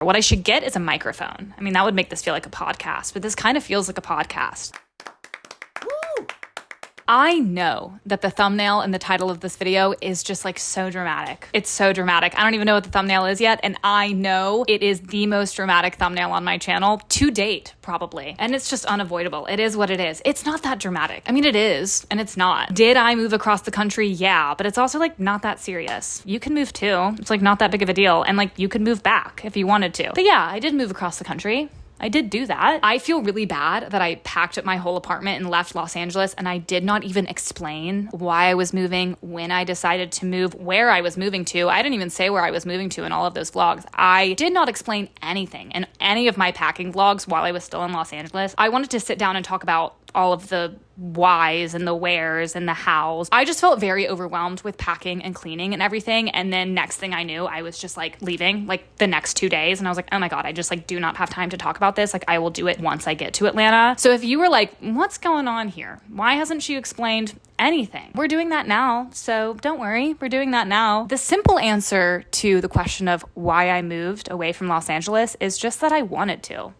What I should get is a microphone. I mean, that would make this feel like a podcast, but this kind of feels like a podcast. I know that the thumbnail and the title of this video is just like so dramatic. It's so dramatic. I don't even know what the thumbnail is yet. And I know it is the most dramatic thumbnail on my channel to date, probably. And it's just unavoidable. It is what it is. It's not that dramatic. I mean, it is, and it's not. Did I move across the country? Yeah, but it's also like not that serious. You can move too. It's like not that big of a deal. And like you could move back if you wanted to. But yeah, I did move across the country. I did do that. I feel really bad that I packed up my whole apartment and left Los Angeles, and I did not even explain why I was moving, when I decided to move, where I was moving to. I didn't even say where I was moving to in all of those vlogs. I did not explain anything in any of my packing vlogs while I was still in Los Angeles. I wanted to sit down and talk about all of the whys and the wheres and the hows. I just felt very overwhelmed with packing and cleaning and everything. And then next thing I knew, I was just like leaving like the next 2 days. And I was like, oh my God, I just like do not have time to talk about this. Like I will do it once I get to Atlanta. So if you were like, what's going on here? Why hasn't she explained anything? We're doing that now. So don't worry, we're doing that now. The simple answer to the question of why I moved away from Los Angeles is just that I wanted to.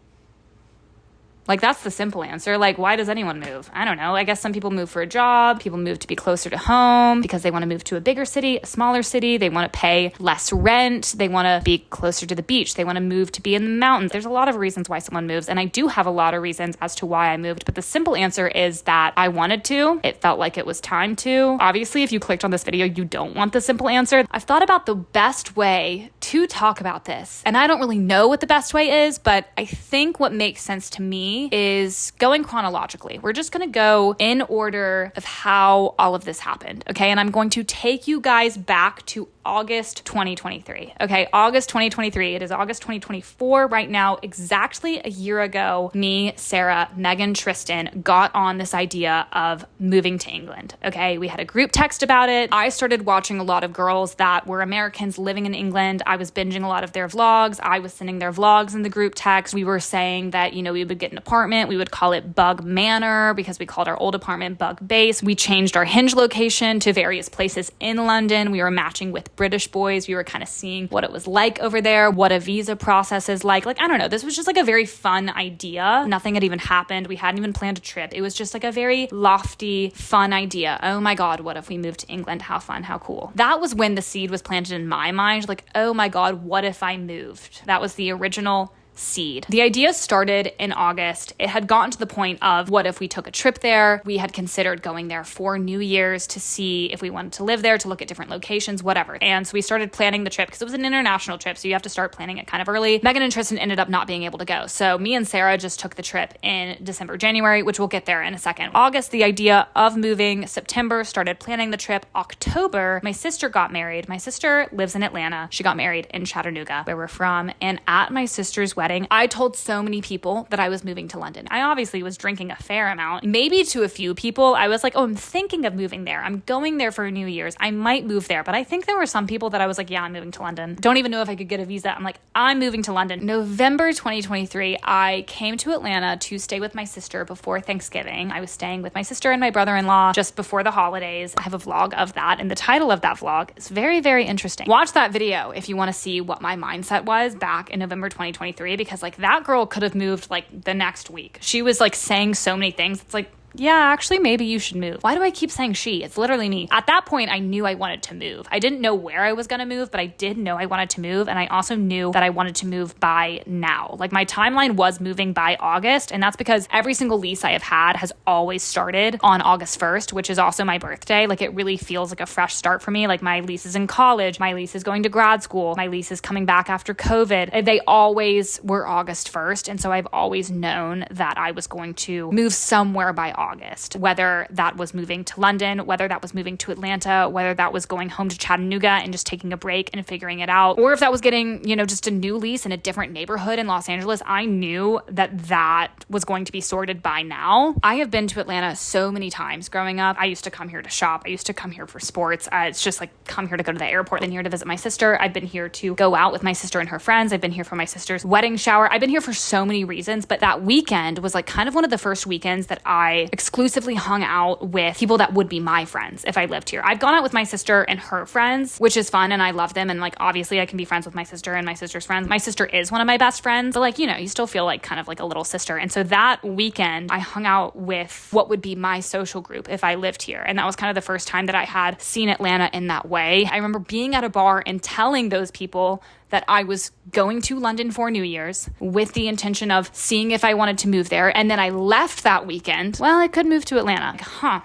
Like, that's the simple answer. Like, why does anyone move? I don't know. I guess some people move for a job. People move to be closer to home because they want to move to a bigger city, a smaller city. They want to pay less rent. They want to be closer to the beach. They want to move to be in the mountains. There's a lot of reasons why someone moves. And I do have a lot of reasons as to why I moved. But the simple answer is that I wanted to. It felt like it was time to. Obviously, if you clicked on this video, you don't want the simple answer. I've thought about the best way to talk about this. And I don't really know what the best way is, but I think what makes sense to me is going chronologically. We're just going to go in order of how all of this happened, okay? And I'm going to take you guys back to August 2023. Okay, August 2023. It is August 2024 right now. Exactly a year ago, me, Sarah, Megan, Tristan got on this idea of moving to England. Okay, we had a group text about it. I started watching a lot of girls that were Americans living in England. I was binging a lot of their vlogs. I was sending their vlogs in the group text. We were saying that, you know, we would get an apartment. We would call it Bug Manor because we called our old apartment Bug Base. We changed our Hinge location to various places in London. We were matching with British boys. We were kind of seeing what it was like over there, what a visa process is like. Like, I don't know. This was just like a very fun idea. Nothing had even happened. We hadn't even planned a trip. It was just like a very lofty, fun idea. Oh my God, what if we moved to England? How fun, how cool. That was when the seed was planted in my mind. Like, oh my God, what if I moved? That was the original seed. The idea started in August. It had gotten to the point of what if we took a trip there? We had considered going there for New Year's to see if we wanted to live there, to look at different locations, whatever. And so we started planning the trip because it was an international trip. So you have to start planning it kind of early. Megan and Tristan ended up not being able to go. So me and Sarah just took the trip in December, January, which we'll get there in a second. August, the idea of moving. September, started planning the trip. October, my sister got married. My sister lives in Atlanta. She got married in Chattanooga, where we're from. And at my sister's wedding, I told so many people that I was moving to London. I obviously was drinking a fair amount. Maybe to a few people, I was like, oh, I'm thinking of moving there. I'm going there for New Year's. I might move there. But I think there were some people that I was like, yeah, I'm moving to London. Don't even know if I could get a visa. I'm like, I'm moving to London. November 2023, I came to Atlanta to stay with my sister before Thanksgiving. I was staying with my sister and my brother-in-law just before the holidays. I have a vlog of that, and the title of that vlog is very, very interesting. Watch that video if you want to see what my mindset was back in November 2023, because like that girl could have moved like the next week. She was like saying so many things. It's like, yeah, actually, maybe you should move. Why do I keep saying she? It's literally me. At that point, I knew I wanted to move. I didn't know where I was going to move, but I did know I wanted to move. And I also knew that I wanted to move by now. Like my timeline was moving by August. And that's because every single lease I have had has always started on August 1st, which is also my birthday. Like it really feels like a fresh start for me. Like my lease is in college. My lease is going to grad school. My lease is coming back after COVID. They always were August 1st. And so I've always known that I was going to move somewhere by August, whether that was moving to London, whether that was moving to Atlanta, whether that was going home to Chattanooga and just taking a break and figuring it out, or if that was getting, you know, just a new lease in a different neighborhood in Los Angeles. I knew that that was going to be sorted by now. I have been to Atlanta so many times growing up. I used to come here to shop. I used to come here for sports. It's just like come here to go to the airport, then here to visit my sister. I've been here to go out with my sister and her friends. I've been here for my sister's wedding shower. I've been here for so many reasons, but that weekend was like kind of one of the first weekends that I exclusively hung out with people that would be my friends if I lived here. I've gone out with my sister and her friends, which is fun and I love them. And like, obviously I can be friends with my sister and my sister's friends. My sister is one of my best friends, but like, you know, you still feel like kind of like a little sister. And so that weekend I hung out with what would be my social group if I lived here. And that was kind of the first time that I had seen Atlanta in that way. I remember being at a bar and telling those people that I was going to London for New Year's with the intention of seeing if I wanted to move there. And then I left that weekend. Well, I could move to Atlanta. Like,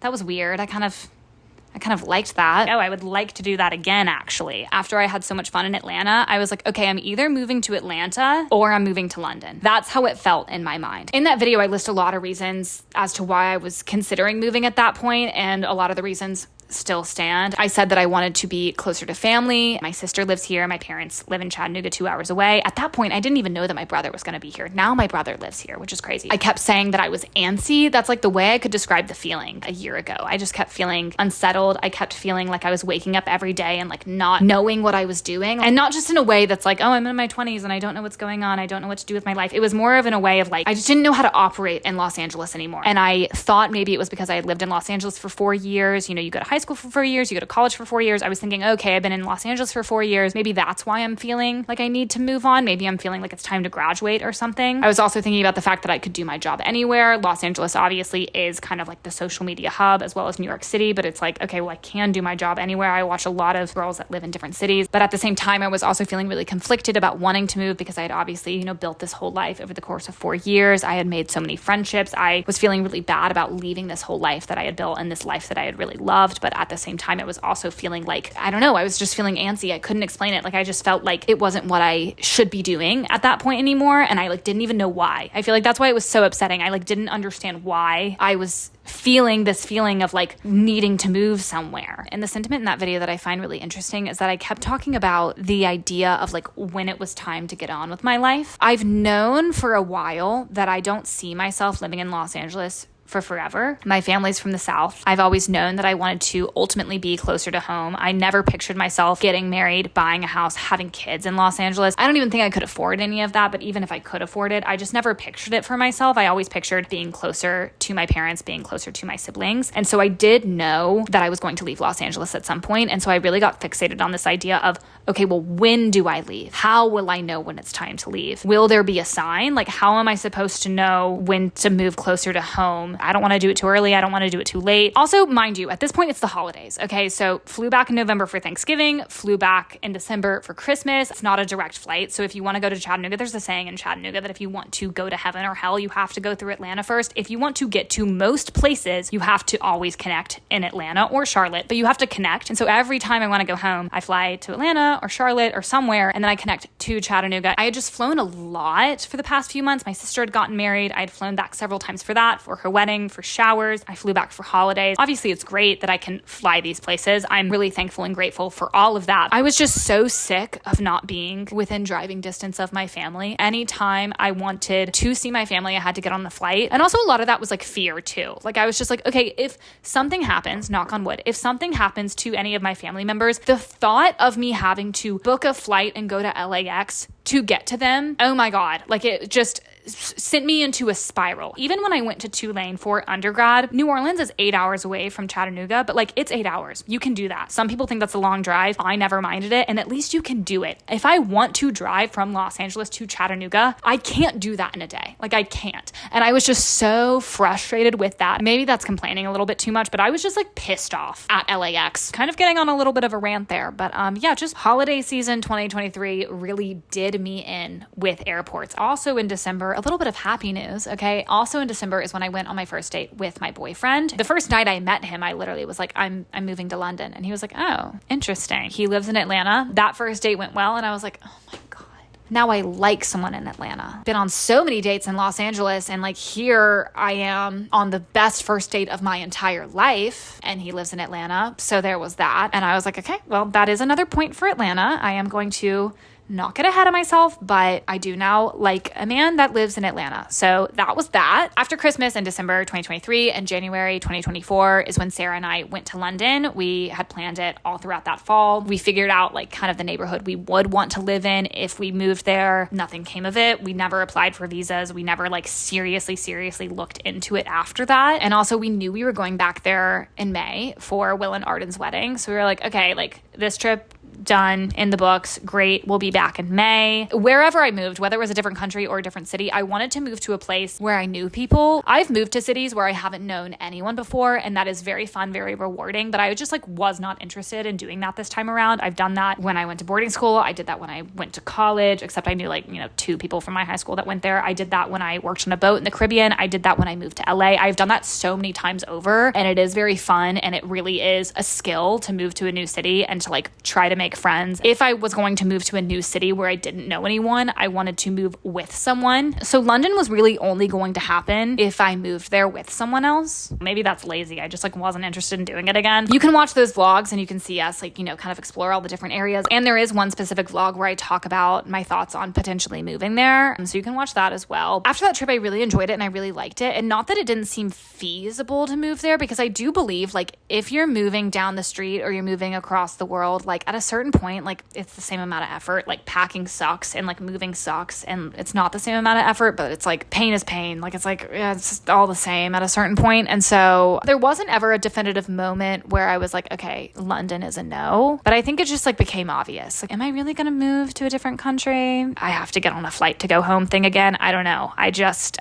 that was weird. I kind of liked that. Oh, I would like to do that again, actually. After I had so much fun in Atlanta, I was like, okay, I'm either moving to Atlanta or I'm moving to London. That's how it felt in my mind. In that video, I list a lot of reasons as to why I was considering moving at that point, and a lot of the reasons still stand. I said that I wanted to be closer to family. My sister lives here. My parents live in Chattanooga, 2 hours away. At that point, I didn't even know that my brother was going to be here. Now my brother lives here, which is crazy. I kept saying that I was antsy. That's like the way I could describe the feeling a year ago. I just kept feeling unsettled. I kept feeling like I was waking up every day and like not knowing what I was doing. And not just in a way that's like, oh, I'm in my 20s and I don't know what's going on. I don't know what to do with my life. It was more of in a way of like, I just didn't know how to operate in Los Angeles anymore. And I thought maybe it was because I had lived in Los Angeles for 4 years. You know, you go to high school for 4 years, you go to college for 4 years. I was thinking, okay, I've been in Los Angeles for 4 years. Maybe that's why I'm feeling like I need to move on. Maybe I'm feeling like it's time to graduate or something. I was also thinking about the fact that I could do my job anywhere. Los Angeles obviously is kind of like the social media hub as well as New York City, but it's like, okay, well, I can do my job anywhere. I watch a lot of girls that live in different cities, but at the same time, I was also feeling really conflicted about wanting to move because I had obviously, you know, built this whole life over the course of 4 years. I had made so many friendships. I was feeling really bad about leaving this whole life that I had built and this life that I had really loved, but at the same time, I was also feeling like, I don't know, I was just feeling antsy. I couldn't explain it. Like, I just felt like it wasn't what I should be doing at that point anymore. And I like didn't even know why. I feel like that's why it was so upsetting. I like didn't understand why I was feeling this feeling of like needing to move somewhere. And the sentiment in that video that I find really interesting is that I kept talking about the idea of like when it was time to get on with my life. I've known for a while that I don't see myself living in Los Angeles for forever. My family's from the South. I've always known that I wanted to ultimately be closer to home. I never pictured myself getting married, buying a house, having kids in Los Angeles. I don't even think I could afford any of that, but even if I could afford it, I just never pictured it for myself. I always pictured being closer to my parents, being closer to my siblings. And so I did know that I was going to leave Los Angeles at some point. And so I really got fixated on this idea of, okay, well, when do I leave? How will I know when it's time to leave? Will there be a sign? Like, how am I supposed to know when to move closer to home? I don't want to do it too early. I don't want to do it too late. Also, mind you, at this point, it's the holidays. Okay, so flew back in November for Thanksgiving, flew back in December for Christmas. It's not a direct flight. So if you want to go to Chattanooga, there's a saying in Chattanooga that if you want to go to heaven or hell, you have to go through Atlanta first. If you want to get to most places, you have to always connect in Atlanta or Charlotte, but you have to connect. And so every time I want to go home, I fly to Atlanta or Charlotte or somewhere, and then I connect to Chattanooga. I had just flown a lot for the past few months. My sister had gotten married. I had flown back several times for that, for her wedding, for showers. I flew back for holidays. Obviously, it's great that I can fly these places. I'm really thankful and grateful for all of that. I was just so sick of not being within driving distance of my family. Anytime I wanted to see my family, I had to get on the flight. And also a lot of that was like fear too. Like I was just like, okay, if something happens, knock on wood, if something happens to any of my family members, the thought of me having to book a flight and go to LAX to get to them, oh my God, like it just sent me into a spiral. Even when I went to Tulane for undergrad, New Orleans is 8 hours away from Chattanooga, but like it's 8 hours. You can do that. Some people think that's a long drive. I never minded it, and at least you can do it. If I want to drive from Los Angeles to Chattanooga, I can't do that in a day. Like I can't. And I was just so frustrated with that. Maybe that's complaining a little bit too much, but I was just like pissed off at LAX. Kind of getting on a little bit of a rant there, but yeah, just holiday season 2023 really did me in with airports. Also in December, a little bit of happy news, okay? Also in December is when I went on my first date with my boyfriend. The first night I met him, I literally was like, I'm moving to London. And he was like, oh, interesting. He lives in Atlanta. That first date went well. And I was like, oh my God. Now I like someone in Atlanta. Been on so many dates in Los Angeles, and like here I am on the best first date of my entire life, and he lives in Atlanta. So there was that. And I was like, okay, well, that is another point for Atlanta. I am going to not get ahead of myself, but I do now like a man that lives in Atlanta. So that was that. After Christmas in December 2023 and January 2024 is when Sarah and I went to London. We had planned it all throughout that fall. We figured out like kind of the neighborhood we would want to live in if we moved there. Nothing came of it. We never applied for visas. We never like seriously looked into it after that. And also we knew we were going back there in May for Will and Arden's wedding. So we were like, okay, like this trip done, in the books, great, we'll be back in May. Wherever I moved, whether it was a different country or a different city, I wanted to move to a place where I knew people. I've moved to cities where I haven't known anyone before, and that is very fun, very rewarding, but I just like was not interested in doing that this time around. I've done that when I went to boarding school. I did that when I went to college, except I knew like, 2 people from my high school that went there. I did that when I worked on a boat in the Caribbean. I did that when I moved to LA. I've done that so many times over, and it is very fun, and it really is a skill to move to a new city and to like try to make friends. If I was going to move to a new city where I didn't know anyone, I wanted to move with someone. So London was really only going to happen if I moved there with someone else. Maybe that's lazy. I just like wasn't interested in doing it again. You can watch those vlogs and you can see us like, kind of explore all the different areas. And there is one specific vlog where I talk about my thoughts on potentially moving there. So you can watch that as well. After that trip, I really enjoyed it and I really liked it. And not that it didn't seem feasible to move there, because I do believe like if you're moving down the street or you're moving across the world, like at a certain point, like it's the same amount of effort. Like packing sucks and like moving sucks, and it's not the same amount of effort, but it's like pain is pain. Like it's like, yeah, it's just all the same at a certain point. And so there wasn't ever a definitive moment where I was like, okay, London is a no, but I think it just like became obvious. Like, am I really going to move to a different country? I have to get on a flight to go home thing again. I don't know. I just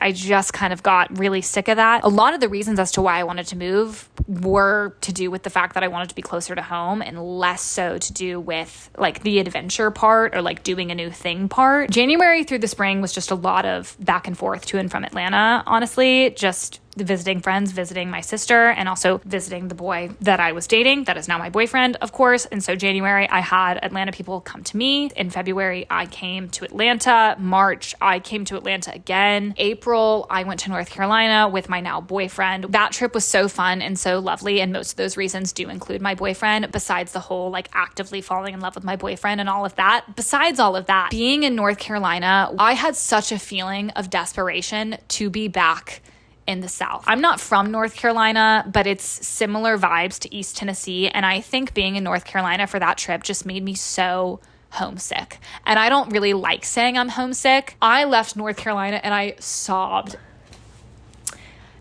kind of got really sick of that. A lot of the reasons as to why I wanted to move were to do with the fact that I wanted to be closer to home, and less so to do with like the adventure part or like doing a new thing part. January through the spring was just a lot of back and forth to and from Atlanta, honestly, just visiting friends, visiting my sister, and also visiting the boy that I was dating, that is now my boyfriend, of course. And so January, I had Atlanta people come to me. In February, I came to Atlanta. March, I came to Atlanta again. April, I went to North Carolina with my now boyfriend. That trip was so fun and so lovely, and most of those reasons do include my boyfriend, besides the whole like actively falling in love with my boyfriend and all of that. Besides all of that, being in North Carolina, I had such a feeling of desperation to be back in the South. I'm not from North Carolina, but it's similar vibes to East Tennessee. And I think being in North Carolina for that trip just made me so homesick. And I don't really like saying I'm homesick. I left North Carolina and I sobbed.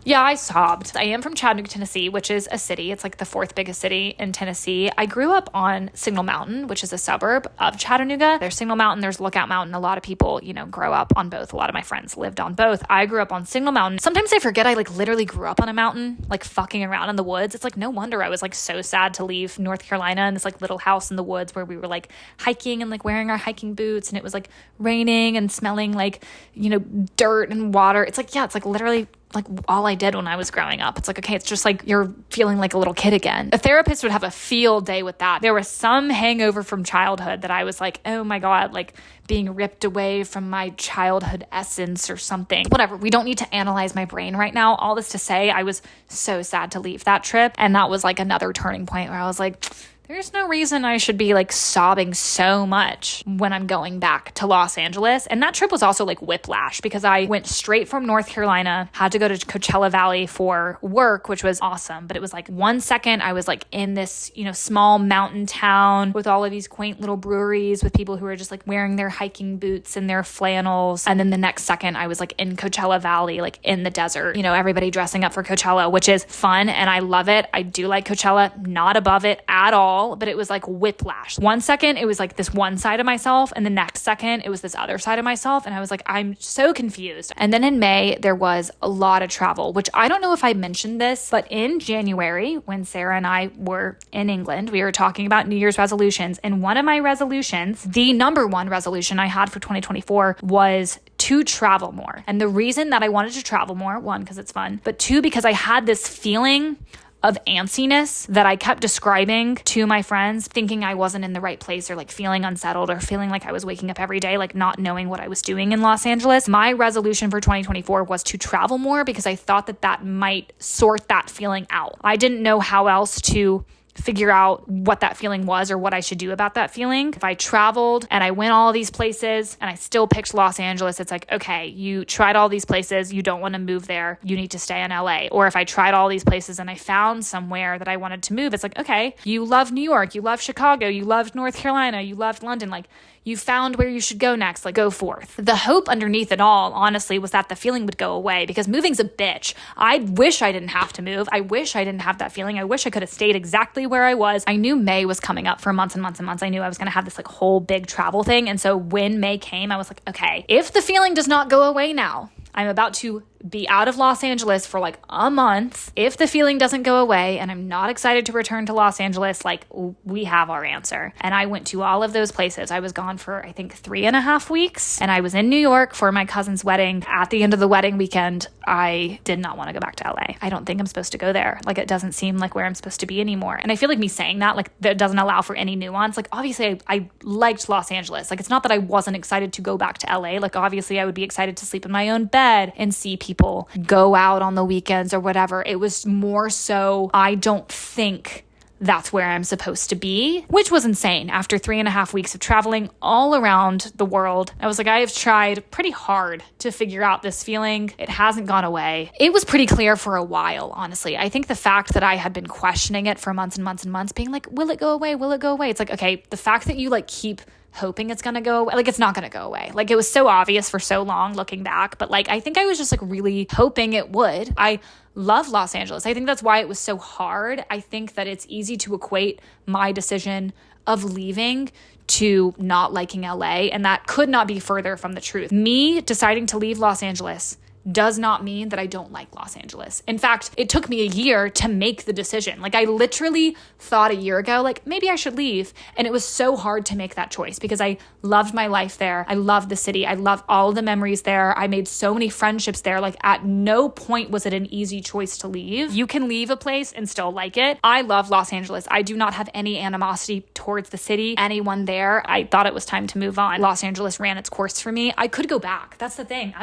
Yeah, I sobbed. I am from Chattanooga, Tennessee, which is a city. It's like the 4th biggest city in Tennessee. I grew up on Signal Mountain, which is a suburb of Chattanooga. There's Signal Mountain, there's Lookout Mountain. A lot of people, grow up on both. A lot of my friends lived on both. I grew up on Signal Mountain. Sometimes I forget I like literally grew up on a mountain, like fucking around in the woods. It's like no wonder I was like so sad to leave North Carolina and this like little house in the woods where we were like hiking and like wearing our hiking boots, and it was like raining and smelling like, dirt and water. It's like, yeah, it's like literally like all I did when I was growing up. It's like, okay, it's just like you're feeling like a little kid again. A therapist would have a field day with that. There was some hangover from childhood that I was like, oh my God, like being ripped away from my childhood essence or something. Whatever. We don't need to analyze my brain right now. All this to say, I was so sad to leave that trip. And that was like another turning point where I was like, there's no reason I should be like sobbing so much when I'm going back to Los Angeles. And that trip was also like whiplash, because I went straight from North Carolina, had to go to Coachella Valley for work, which was awesome. But it was like 1 second I was like in this, small mountain town with all of these quaint little breweries with people who were just like wearing their hiking boots and their flannels. And then the next second I was like in Coachella Valley, like in the desert, everybody dressing up for Coachella, which is fun. And I love it. I do like Coachella, not above it at all. But it was like whiplash. 1 second, it was like this one side of myself, and the next second, it was this other side of myself. And I was like, I'm so confused. And then in May, there was a lot of travel, which I don't know if I mentioned this, but in January, when Sarah and I were in England, we were talking about New Year's resolutions. And one of my resolutions, the number one resolution I had for 2024, was to travel more. And the reason that I wanted to travel more, 1, because it's fun, but 2, because I had this feeling of antsiness that I kept describing to my friends, thinking I wasn't in the right place, or like feeling unsettled, or feeling like I was waking up every day, like not knowing what I was doing in Los Angeles. My resolution for 2024 was to travel more, because I thought that might sort that feeling out. I didn't know how else to figure out what that feeling was or what I should do about that feeling. If I traveled and I went all these places and I still picked Los Angeles, it's like, okay, you tried all these places, you don't want to move there, you need to stay in LA. Or if I tried all these places and I found somewhere that I wanted to move, it's like, okay, you love New York, you love Chicago, you loved North Carolina, you loved London, like you found where you should go next, like go forth. The hope underneath it all, honestly, was that the feeling would go away because moving's a bitch. I wish I didn't have to move. I wish I didn't have that feeling. I wish I could have stayed exactly where I was. I knew May was coming up for months and months and months. I knew I was going to have this like whole big travel thing. And so when May came, I was like, okay, if the feeling does not go away now, I'm about to be out of Los Angeles for like a month. If the feeling doesn't go away and I'm not excited to return to Los Angeles, like we have our answer. And I went to all of those places. I was gone for, I think, 3.5 weeks. And I was in New York for my cousin's wedding. At the end of the wedding weekend, I did not want to go back to LA. I don't think I'm supposed to go there. Like it doesn't seem like where I'm supposed to be anymore. And I feel like me saying that, like that doesn't allow for any nuance. Like obviously I liked Los Angeles. Like it's not that I wasn't excited to go back to LA. Like obviously I would be excited to sleep in my own bed and see people go out on the weekends or whatever. It was more so I don't think that's where I'm supposed to be, which was insane. After 3.5 weeks of traveling all around the world, I was like, I have tried pretty hard to figure out this feeling. It hasn't gone away. It was pretty clear for a while, honestly. I think the fact that I had been questioning it for months and months and months, being like, will it go away? Will it go away? It's like, okay, the fact that you like keep hoping it's going to go away, like it's not going to go away. Like it was so obvious for so long looking back, but like I think I was just like really hoping it would. I love Los Angeles. I think that's why it was so hard. I think that it's easy to equate my decision of leaving to not liking LA, and that could not be further from the truth. Me deciding to leave Los Angeles does not mean that I don't like Los Angeles. In fact, it took me a year to make the decision. Like I literally thought a year ago, like maybe I should leave. And it was so hard to make that choice because I loved my life there. I loved the city. I loved all the memories there. I made so many friendships there. Like at no point was it an easy choice to leave. You can leave a place and still like it. I love Los Angeles. I do not have any animosity towards the city, anyone there. I thought it was time to move on. Los Angeles ran its course for me. I could go back. That's the thing.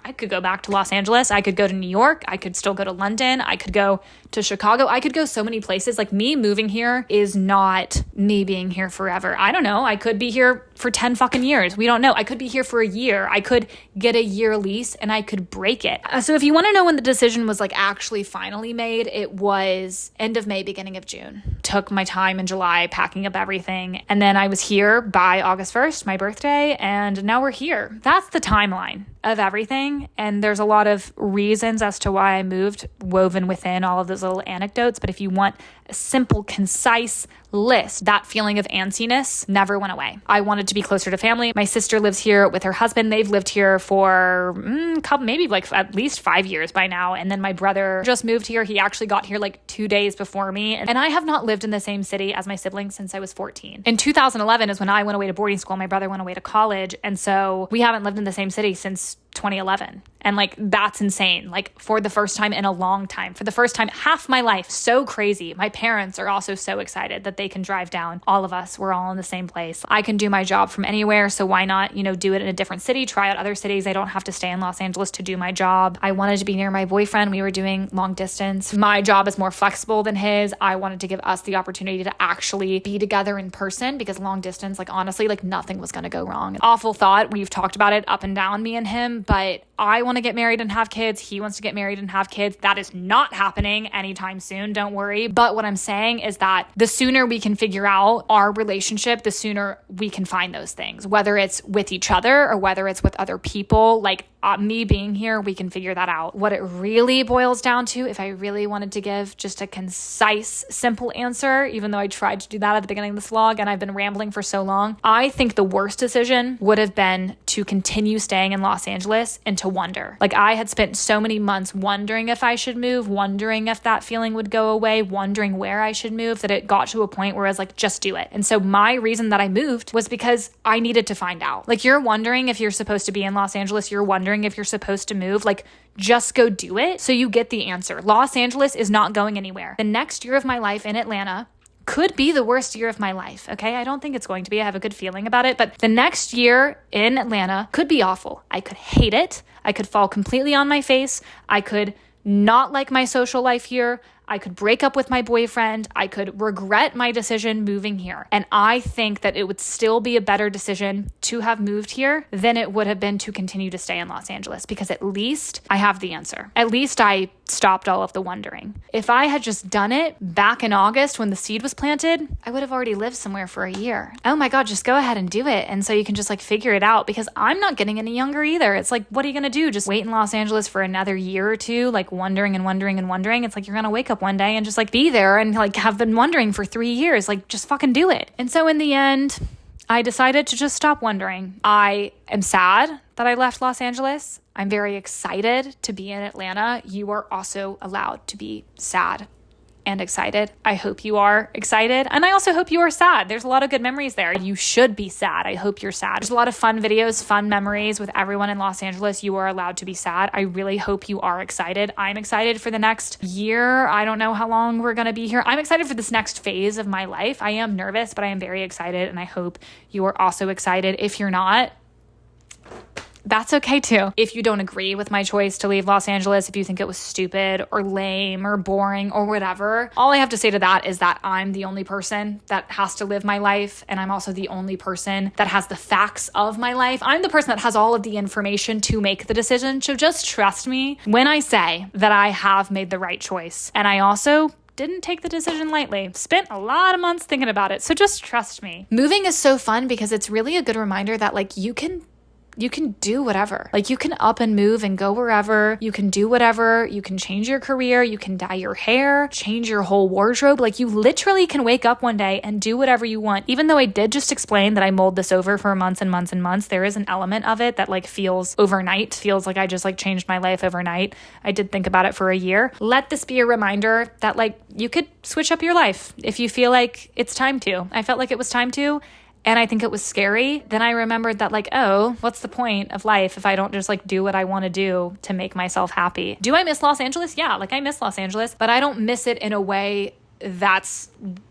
I could go back to Los Angeles. I could go to New York. I could still go to London. I could go to Chicago. I could go so many places. Like me moving here is not me being here forever. I don't know. I could be here for 10 fucking years. We don't know. I could be here for a year. I could get a year lease and I could break it. So if you want to know when the decision was like actually finally made, it was end of May, beginning of June. Took my time in July packing up everything. And then I was here by August 1st, my birthday. And now we're here. That's the timeline of everything. And there's a lot of reasons as to why I moved woven within all of those little anecdotes. But if you want a simple, concise list, that feeling of antsiness never went away. I wanted to be closer to family. My sister lives here with her husband. They've lived here for maybe like at least 5 years by now. And then my brother just moved here. He actually got here like 2 days before me. And I have not lived in the same city as my siblings since I was 14. In 2011 is when I went away to boarding school. My brother went away to college. And so we haven't lived in the same city since 2011. And like, that's insane. Like for the first time in a long time, for the first time, half my life, so crazy. My parents are also so excited that they can drive down. All of us, we're all in the same place. I can do my job from anywhere. So why not, do it in a different city, try out other cities. I don't have to stay in Los Angeles to do my job. I wanted to be near my boyfriend. We were doing long distance. My job is more flexible than his. I wanted to give us the opportunity to actually be together in person because long distance, like honestly, like nothing was going to go wrong. Awful thought. We've talked about it up and down, me and him, but I want to get married and have kids. He wants to get married and have kids. That is not happening anytime soon. Don't worry. But what I'm saying is that the sooner we can figure out our relationship, the sooner we can find those things, whether it's with each other or whether it's with other people. Like me being here, we can figure that out. What it really boils down to, if I really wanted to give just a concise, simple answer, even though I tried to do that at the beginning of this vlog and I've been rambling for so long, I think the worst decision would have been to continue staying in Los Angeles and to wonder. Like I had spent so many months wondering if I should move, wondering if that feeling would go away, wondering where I should move, that it got to a point where I was like, just do it. And so my reason that I moved was because I needed to find out. Like you're wondering if you're supposed to be in Los Angeles, you're wondering if you're supposed to move, like just go do it so you get the answer. Los Angeles is not going anywhere. The next year of my life in Atlanta could be the worst year of my life, okay? I don't think it's going to be. I have a good feeling about it, but the next year in Atlanta could be awful. I could hate it. I could fall completely on my face. I could not like my social life here. I could break up with my boyfriend. I could regret my decision moving here. And I think that it would still be a better decision to have moved here than it would have been to continue to stay in Los Angeles, because at least I have the answer. At least I stopped all of the wondering. If I had just done it back in August when the seed was planted, I would have already lived somewhere for a year. Oh my God, just go ahead and do it. And so you can just like figure it out, because I'm not getting any younger either. It's like, what are you going to do? Just wait in Los Angeles for another year or two, like wondering and wondering and wondering. It's like, you're going to wake up one day and just like be there and like have been wondering for 3 years, like just fucking do it. And so in the end, I decided to just stop wondering. I am sad that I left Los Angeles. I'm very excited to be in Atlanta. You are also allowed to be sad and excited. I hope you are excited. And I also hope you are sad. There's a lot of good memories there. You should be sad. I hope you're sad. There's a lot of fun videos, fun memories with everyone in Los Angeles. You are allowed to be sad. I really hope you are excited. I'm excited for the next year. I don't know how long we're going to be here. I'm excited for this next phase of my life. I am nervous, but I am very excited. And I hope you are also excited. If you're not, that's okay too. If you don't agree with my choice to leave Los Angeles, if you think it was stupid or lame or boring or whatever, all I have to say to that is that I'm the only person that has to live my life. And I'm also the only person that has the facts of my life. I'm the person that has all of the information to make the decision. So just trust me when I say that I have made the right choice. And I also didn't take the decision lightly. Spent a lot of months thinking about it. So just trust me. Moving is so fun because it's really a good reminder that like you can do whatever. Like you can up and move and go wherever. You can do whatever. You can change your career. You can dye your hair, change your whole wardrobe. Like you literally can wake up one day and do whatever you want. Even though I did just explain that I mulled this over for months and months and months, there is an element of it that like feels overnight, feels like I just like changed my life overnight. I did think about it for a year. Let this be a reminder that like you could switch up your life if you feel like it's time to. I felt like it was time to. And I think it was scary. Then I remembered that like, oh, what's the point of life if I don't just like do what I want to do to make myself happy? Do I miss Los Angeles? Yeah, like I miss Los Angeles, but I don't miss it in a way that's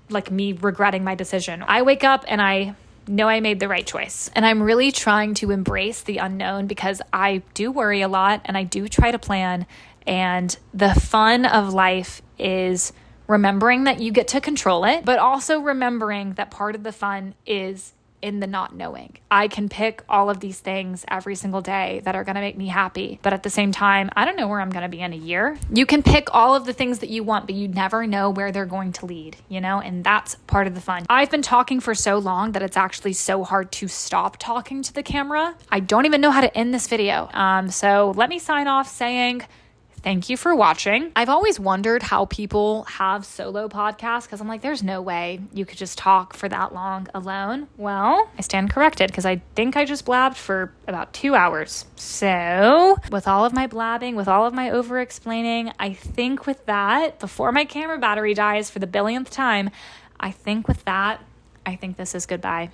like me regretting my decision. I wake up and I know I made the right choice. And I'm really trying to embrace the unknown because I do worry a lot and I do try to plan. And the fun of life is remembering that you get to control it, but also remembering that part of the fun is in the not knowing. I can pick all of these things every single day that are going to make me happy, but at the same time, I don't know where I'm going to be in a year. You can pick all of the things that you want, but you never know where they're going to lead, you know, and that's part of the fun. I've been talking for so long that it's actually so hard to stop talking to the camera. I don't even know how to end this video. So let me sign off saying, thank you for watching. I've always wondered how people have solo podcasts because I'm like, there's no way you could just talk for that long alone. Well, I stand corrected because I think I just blabbed for about 2 hours. So with all of my blabbing, with all of my over-explaining, I think with that, before my camera battery dies for the billionth time, I think this is goodbye.